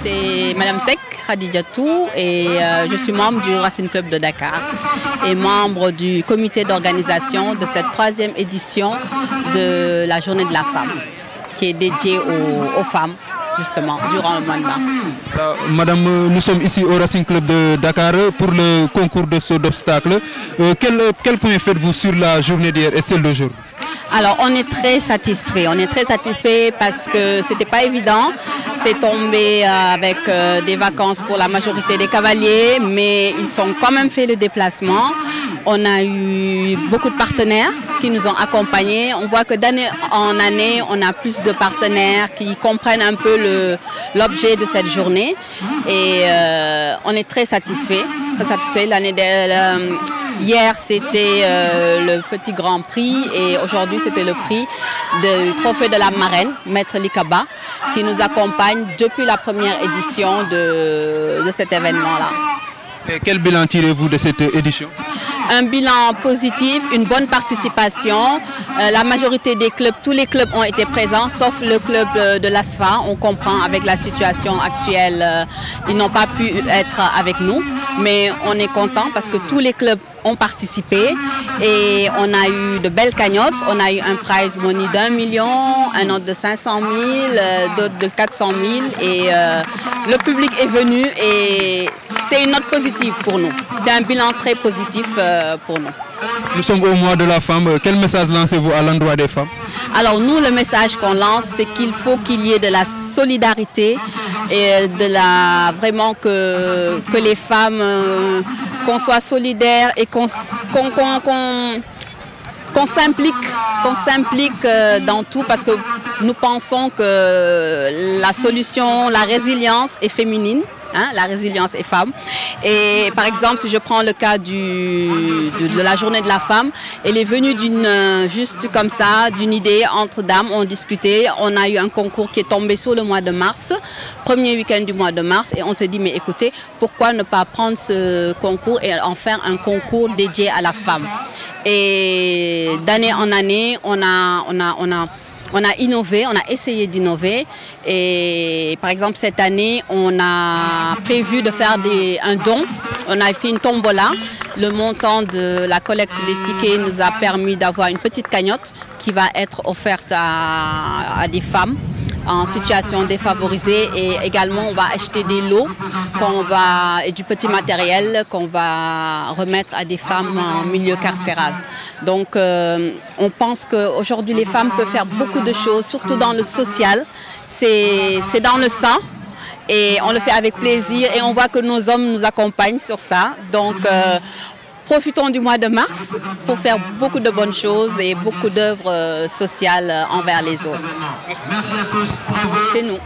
C'est Madame Seck Khadijatou et je suis membre du Racing Club de Dakar et membre du comité d'organisation de cette 3e édition de la Journée de la Femme qui est dédiée aux femmes justement durant le mois de mars. Alors, Madame, nous sommes ici au Racing Club de Dakar pour le concours de saut d'obstacles. Quel point faites-vous sur la journée d'hier et celle d'aujourd'hui? Alors on est très satisfait. On est très satisfait parce que c'était pas évident. C'est tombé avec des vacances pour la majorité des cavaliers, mais ils ont quand même fait le déplacement. On a eu beaucoup de partenaires qui nous ont accompagnés. On voit que d'année en année, on a plus de partenaires qui comprennent un peu l'objet de cette journée. Et on est très satisfait. Très satisfait. Hier, c'était le petit Grand Prix et aujourd'hui, c'était le prix du trophée de la marraine, Maître Likaba, qui nous accompagne depuis la première édition de cet événement-là. Et quel bilan tirez-vous de cette édition? Un bilan positif, une bonne participation. La majorité des clubs, tous les clubs ont été présents, sauf le club de l'ASFA. On comprend avec la situation actuelle, ils n'ont pas pu être avec nous. Mais on est content parce que tous les clubs ont participé et on a eu de belles cagnottes. On a eu un prize money d'1 million, un autre de 500 000, d'autres de 400 000 et le public est venu et c'est une note positive pour nous. C'est un bilan très positif pour nous. Nous sommes au mois de la femme. Quel message lancez-vous à l'endroit des femmes? Alors nous, le message qu'on lance, c'est qu'il faut qu'il y ait de la solidarité et vraiment que les femmes, qu'on soit solidaires et qu'on s'implique dans tout parce que nous pensons que la solution, la résilience est féminine. Hein, la résilience est femme. Et par exemple, si je prends le cas de la journée de la femme, elle est venue juste comme ça, d'une idée entre dames, on discutait, on a eu un concours qui est tombé sur le mois de mars, premier week-end du mois de mars, et on s'est dit, mais écoutez, pourquoi ne pas prendre ce concours et en faire un concours dédié à la femme? Et d'année en année, on a innové, on a essayé d'innover et par exemple cette année on a prévu de faire un don, on a fait une tombola, le montant de la collecte des tickets nous a permis d'avoir une petite cagnotte qui va être offerte à des femmes en situation défavorisée et également on va acheter des lots et du petit matériel qu'on va remettre à des femmes en milieu carcéral. Donc on pense qu'aujourd'hui les femmes peuvent faire beaucoup de choses, surtout dans le social, c'est dans le sang et on le fait avec plaisir et on voit que nos hommes nous accompagnent sur ça. Donc profitons du mois de mars pour faire beaucoup de bonnes choses et beaucoup d'œuvres sociales envers les autres. C'est nous.